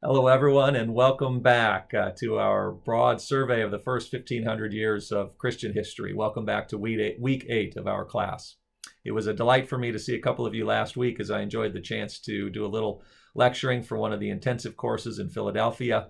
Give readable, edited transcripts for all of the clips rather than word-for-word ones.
Hello, everyone, and welcome back to our broad survey of the first 1,500 years of Christian history. Welcome back to week eight of our class. It was a delight for me to see a couple of you last week as I enjoyed the chance to do a little lecturing for one of the intensive courses in Philadelphia.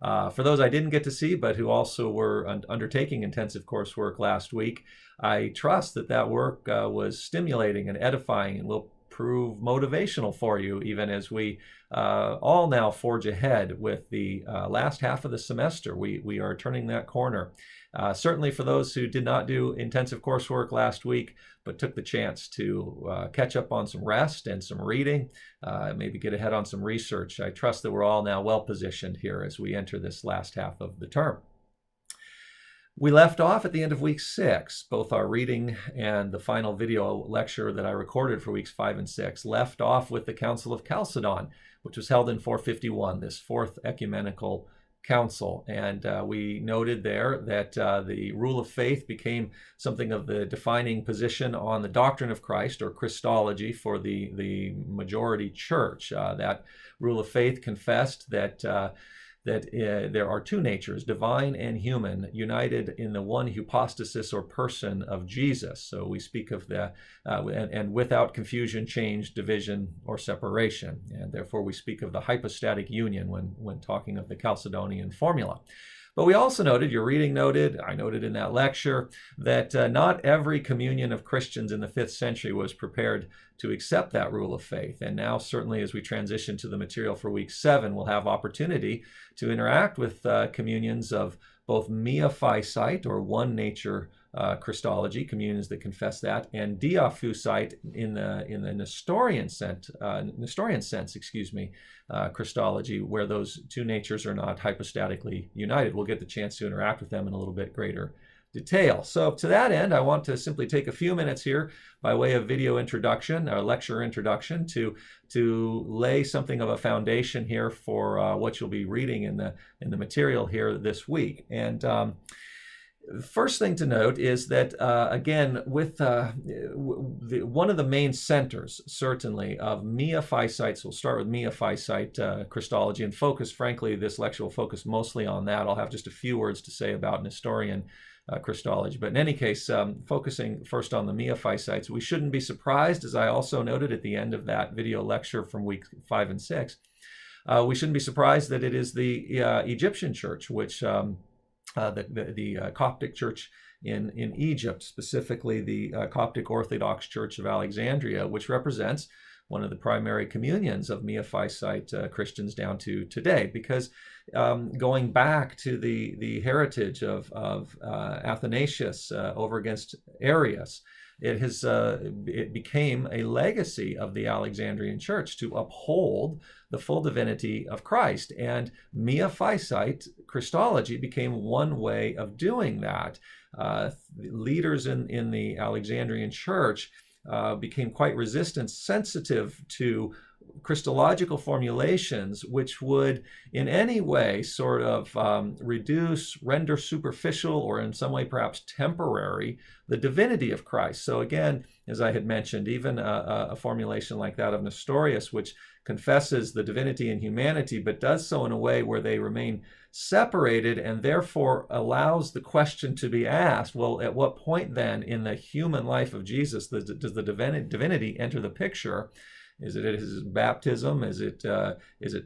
For those I didn't get to see, but who also were undertaking intensive coursework last week, I trust that that work was stimulating and edifying and will prove motivational for you, even as we all now forge ahead with the last half of the semester. We are turning that corner. Certainly for those who did not do intensive coursework last week, but took the chance to catch up on some rest and some reading, maybe get ahead on some research. I trust that we're all now well positioned here as we enter this last half of the term. We left off at the end of week 6. Both our reading and the final video lecture that I recorded for weeks 5 and 6 left off with the Council of Chalcedon, which was held in 451, this fourth ecumenical council. And we noted there that the rule of faith became something of the defining position on the doctrine of Christ, or Christology, for the majority church. That rule of faith confessed that there are two natures, divine and human, united in the one hypostasis or person of Jesus. So we speak of the, and without confusion, change, division, or separation. And therefore we speak of the hypostatic union when talking of the Chalcedonian formula. But we also noted, your reading noted, I noted in that lecture, that not every communion of Christians in the 5th century was prepared to accept that rule of faith. And now, certainly, as we transition to the material for week 7, we'll have opportunity to interact with communions of both miaphysite, or one nature Christology, communions that confess that, and diaphysite in the Nestorian sense, Christology, where those two natures are not hypostatically united. We'll get the chance to interact with them in a little bit greater detail. So to that end, I want to simply take a few minutes here by way of video introduction, or lecture introduction, to lay something of a foundation here for what you'll be reading in the material here this week. And the first thing to note is that, again, with one of the main centers, certainly, of miaphysites, we'll start with miaphysite Christology and focus, frankly, this lecture will focus mostly on that. I'll have just a few words to say about Nestorian Christology. But in any case, focusing first on the miaphysites, we shouldn't be surprised, as I also noted at the end of that video lecture from week 5 and 6, we shouldn't be surprised that it is the Egyptian church, which the Coptic church in Egypt, specifically the Coptic Orthodox Church of Alexandria, which represents one of the primary communions of miaphysite Christians down to today, because going back to the heritage of Athanasius over against Arius, it became a legacy of the Alexandrian church to uphold the full divinity of Christ. And miaphysite Christology became one way of doing that. Leaders in the Alexandrian church became quite sensitive to Christological formulations which would in any way sort of render superficial, or in some way perhaps temporary, the divinity of Christ. So again, as I had mentioned, even a formulation like that of Nestorius, which confesses the divinity and humanity, but does so in a way where they remain separated, and therefore allows the question to be asked, well, at what point then in the human life of Jesus does the divinity enter the picture? Is it at his baptism? Is it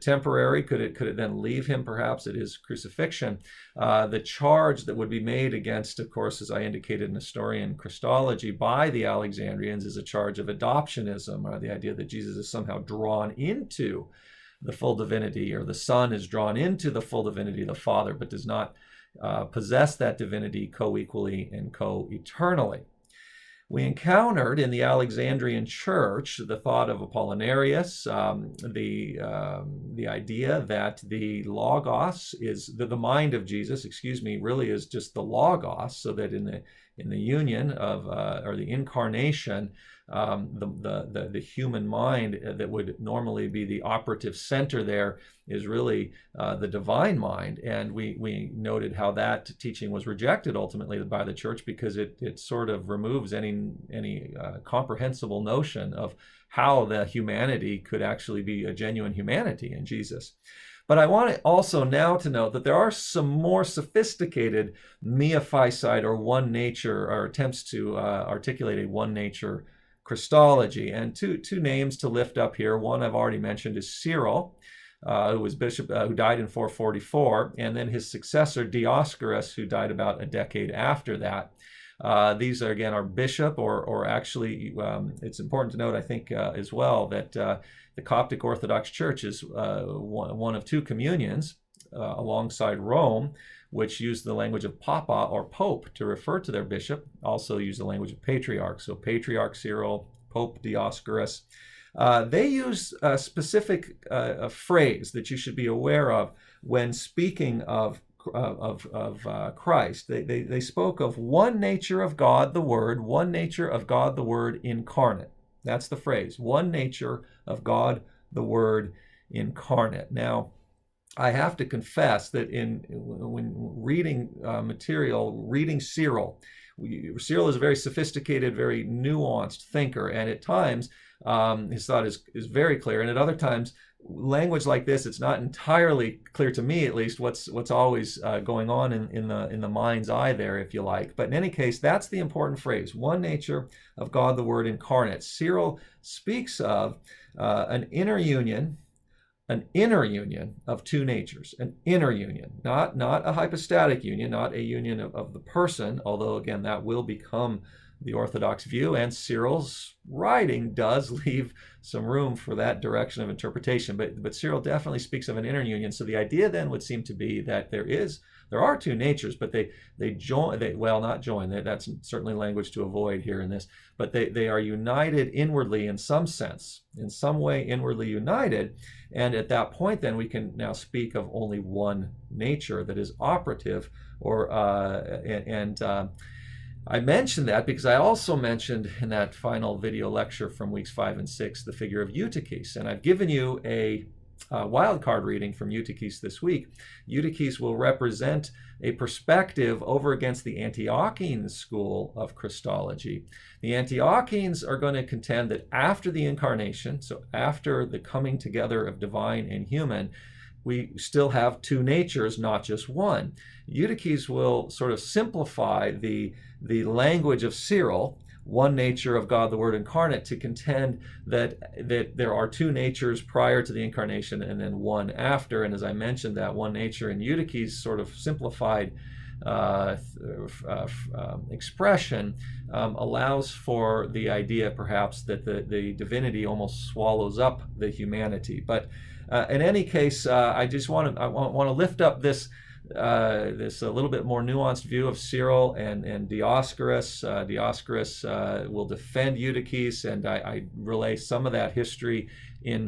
temporary? Could it then leave him perhaps at his crucifixion? The charge that would be made against, of course, as I indicated, Nestorian Christology by the Alexandrians is a charge of adoptionism, or the idea that Jesus is somehow drawn into the full divinity, or the Son is drawn into the full divinity of the Father, but does not possess that divinity co-equally and co-eternally. We encountered in the Alexandrian church the thought of Apollinarius, the idea that the Logos is the mind of Jesus, really is just the Logos, so that in the union of or the incarnation, the human mind that would normally be the operative center there is really the divine mind. And we noted how that teaching was rejected ultimately by the church, because it sort of removes any comprehensible notion of how the humanity could actually be a genuine humanity in Jesus. But I want also now to note that there are some more sophisticated Miaphysite or one nature, or attempts to articulate a one nature Christology. And two names to lift up here. One I've already mentioned is Cyril, who was bishop, who died in 444, and then his successor Dioscorus, who died about a decade after that. These are, again, are bishop, or actually, it's important to note, I think, as well, that the Coptic Orthodox Church is one of two communions alongside Rome, which use the language of Papa or Pope to refer to their bishop, also use the language of Patriarch. So Patriarch Cyril, Pope Dioscorus. They use a specific phrase that you should be aware of when speaking of Christ. They spoke of one nature of God the Word, one nature of God the Word incarnate. That's the phrase, one nature of God the Word incarnate. Now, I have to confess that when reading material, reading Cyril is a very sophisticated, very nuanced thinker, and at times his thought is very clear, and at other times, language like this, it's not entirely clear to me, at least, what's always going on in the mind's eye there, if you like. But in any case, that's the important phrase: one nature of God the Word incarnate. Cyril speaks of an inner union of two natures, an inner union, not a hypostatic union, not a union of the person, although again that will become the Orthodox view, and Cyril's writing does leave some room for that direction of interpretation. But Cyril definitely speaks of an inner union. So the idea then would seem to be that there are two natures, but they join. Not join. That's certainly language to avoid here in this. But they are united inwardly in some sense, in some way inwardly united. And at that point, then we can now speak of only one nature that is operative, I mentioned that because I also mentioned in that final video lecture from weeks 5 and 6 the figure of Eutyches, and I've given you a wildcard reading from Eutyches this week. Eutyches will represent a perspective over against the Antiochene school of Christology. The Antiochenes are going to contend that after the incarnation, so after the coming together of divine and human, we still have two natures, not just one. Eutyches will sort of simplify the language of Cyril, one nature of God the Word incarnate, to contend that there are two natures prior to the incarnation and then one after. And as I mentioned, that one nature in Eutyches' sort of simplified expression allows for the idea perhaps that the divinity almost swallows up the humanity. But in any case, I just want to lift up this a little bit more nuanced view of Cyril and Dioscorus. Dioscorus will defend Eutyches, and I relay some of that history in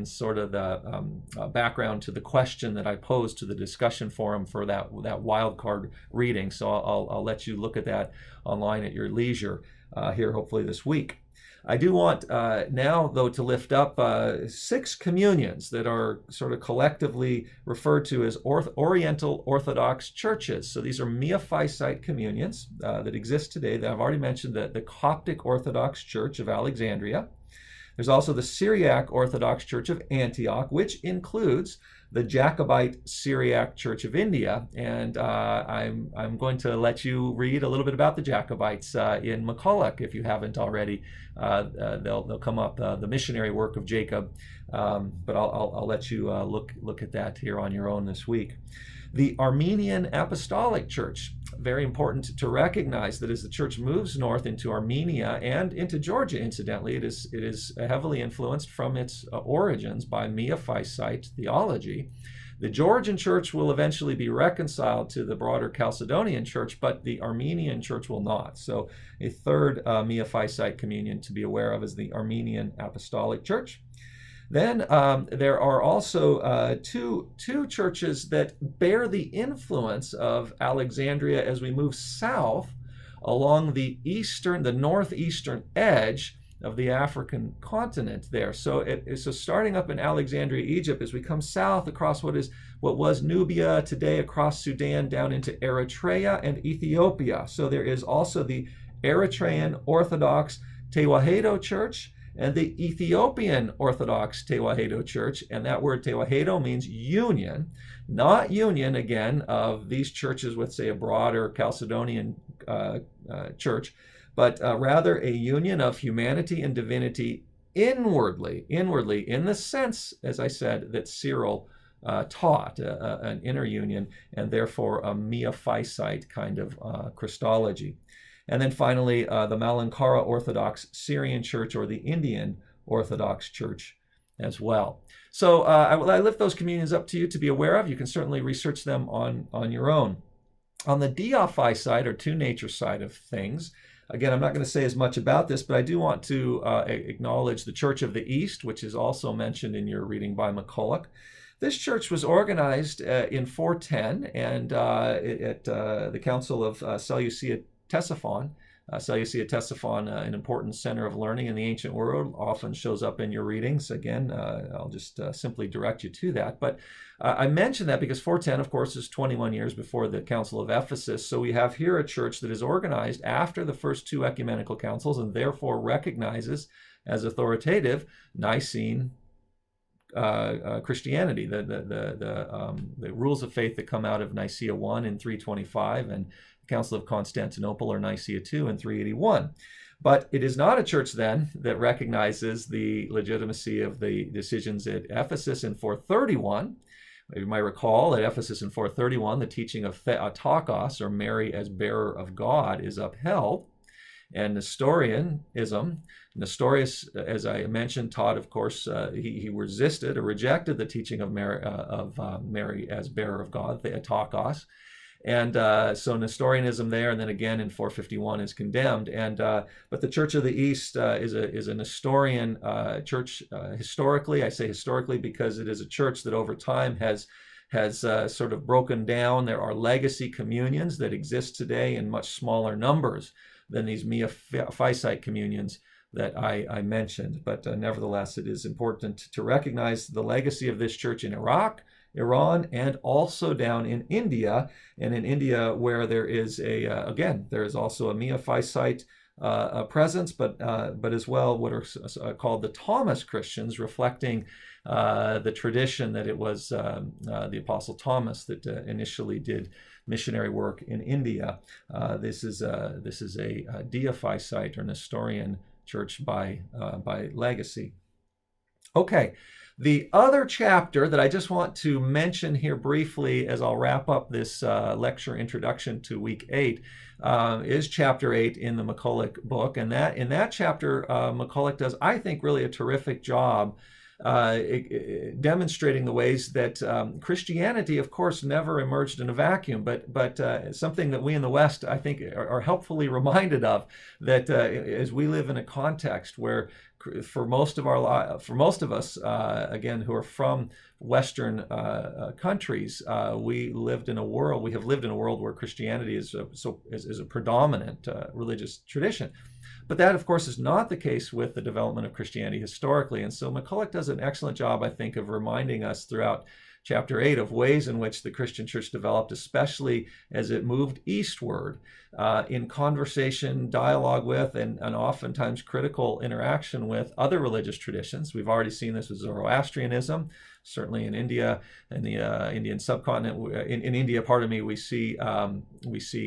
sort of the background to the question that I posed to the discussion forum for that wildcard reading. So I'll let you look at that online at your leisure here, hopefully this week. I do want now, though, to lift up 6 communions that are sort of collectively referred to as Oriental Orthodox churches. So these are Miaphysite communions that exist today. That I've already mentioned the Coptic Orthodox Church of Alexandria. There's also the Syriac Orthodox Church of Antioch, which includes the Jacobite Syriac Church of India. And I'm going to let you read a little bit about the Jacobites in McCulloch, if you haven't already. They'll come up, the missionary work of Jacob. But I'll let you look at that here on your own this week. The Armenian Apostolic Church, very important to recognize that as the church moves north into Armenia and into Georgia, incidentally, it is heavily influenced from its origins by Miaphysite theology. The Georgian church will eventually be reconciled to the broader Chalcedonian church, but the Armenian church will not. So a third Miaphysite communion to be aware of is the Armenian Apostolic Church. Then there are also two churches that bear the influence of Alexandria as we move south along the northeastern edge of the African continent there. So starting up in Alexandria, Egypt, as we come south across what was Nubia today, across Sudan down into Eritrea and Ethiopia. So there is also the Eritrean Orthodox Tewahedo Church and the Ethiopian Orthodox Tewahedo Church. And that word Tewahedo means union, not union, again, of these churches with, say, a broader Chalcedonian church, but rather a union of humanity and divinity inwardly, in the sense, as I said, that Cyril taught, an inner union, and therefore a Miaphysite kind of Christology. And then finally, the Malankara Orthodox Syrian Church, or the Indian Orthodox Church as well. So I lift those communions up to you to be aware of. You can certainly research them on your own. On the Diaphysite, or two-nature side of things, again, I'm not going to say as much about this, but I do want to acknowledge the Church of the East, which is also mentioned in your reading by McCulloch. This church was organized in 410 and at the Council of Seleucia Ctesiphon. Seleucia Ctesiphon, an important center of learning in the ancient world, often shows up in your readings. Again, I'll just simply direct you to that. But I mention that because 410, of course, is 21 years before the Council of Ephesus. So we have here a church that is organized after the first two ecumenical councils and therefore recognizes as authoritative Nicene Christianity, the rules of faith that come out of Nicaea I in 325 and the Council of Constantinople, or Nicaea II, in 381. But it is not a church then that recognizes the legitimacy of the decisions at Ephesus in 431. You might recall at Ephesus in 431, the teaching of Theotokos, or Mary as bearer of God, is upheld. And Nestorianism, Nestorius, as I mentioned, taught, of course, he resisted or rejected the teaching of Mary as bearer of God, Theotokos. And so Nestorianism there, and then again in 451 is condemned. And but the Church of the East is a Nestorian church historically. I say historically because it is a church that over time has sort of broken down. There are legacy communions that exist today in much smaller numbers than these Miaphysite communions that I mentioned. But nevertheless, it is important to recognize the legacy of this church in Iraq, Iran, and also down in India. And in India, where there is there is also a Miaphysite presence, but as well what are called the Thomas Christians, reflecting the tradition that it was the Apostle Thomas that initially did missionary work in India. This is a Diaphysite or Nestorian church by legacy. Okay. The other chapter that I just want to mention here briefly as I'll wrap up this lecture introduction to week 8 is chapter 8 in the McCulloch book. And in that chapter, McCulloch does, I think, really a terrific job demonstrating the ways that Christianity, of course, never emerged in a vacuum, but something that we in the West, I think, are helpfully reminded of, that as we live in a context where for most of us, again, who are from Western countries, we have lived in a world where Christianity is a predominant religious tradition. But that, of course, is not the case with the development of Christianity historically. And so McCulloch does an excellent job, I think, of reminding us throughout chapter 8 of ways in which the Christian church developed, especially as it moved eastward in conversation, dialogue with, and oftentimes critical interaction with other religious traditions. We've already seen this with Zoroastrianism, certainly in India, in the Indian subcontinent. In India, we see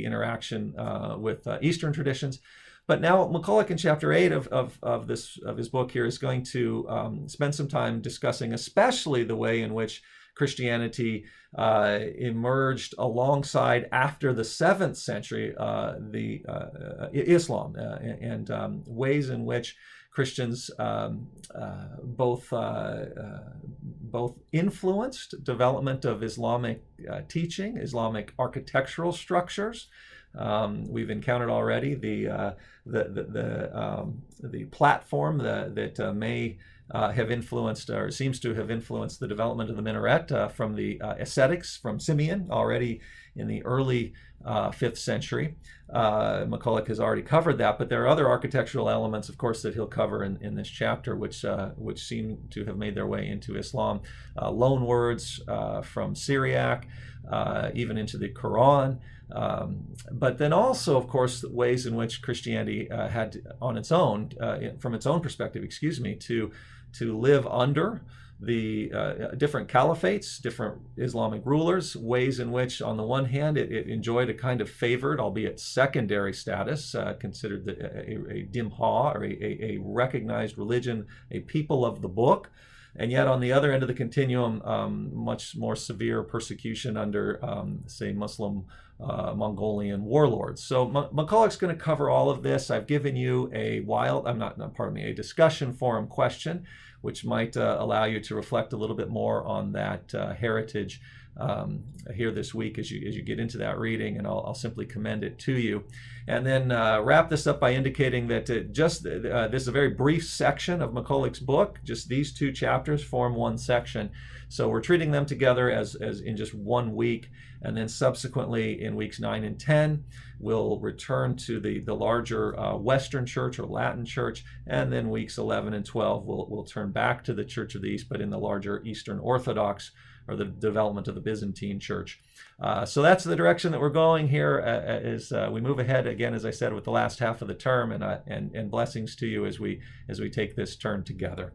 interaction with Eastern traditions. But now McCulloch in chapter 8 of his book here is going to spend some time discussing especially the way in which Christianity emerged alongside, after the 7th century, Islam, and ways in which Christians both influenced development of Islamic teaching, Islamic architectural structures. We've encountered already the platform that may have influenced, or seems to have influenced, the development of the minaret from the ascetics from Simeon already in the early 5th century. McCulloch has already covered that, but there are other architectural elements, of course, that he'll cover in this chapter, which seem to have made their way into Islam. Loan words from Syriac, even into the Quran. But then also, of course, ways in which Christianity had on its own, from its own perspective, to live under the different caliphates, different Islamic rulers, ways in which, on the one hand, it enjoyed a kind of favored, albeit secondary status, considered a dimha, or a recognized religion, a people of the book. And yet, on the other end of the continuum, much more severe persecution under, say, Muslim Mongolian warlords. So McCulloch's going to cover all of this. I've given you a discussion forum question, which might allow you to reflect a little bit more on that heritage here this week as you get into that reading, and I'll simply commend it to you. And then wrap this up by indicating that this is a very brief section of McCulloch's book. Just these 2 chapters form one section. So we're treating them together as in just 1 week, and then subsequently in weeks 9 and 10, we'll return to the larger Western Church or Latin Church, and then weeks 11 and 12, we'll turn back to the Church of the East, but in the larger Eastern Orthodox, or the development of the Byzantine Church. So that's the direction that we're going here as we move ahead, again, as I said, with the last half of the term, and blessings to you as we take this turn together.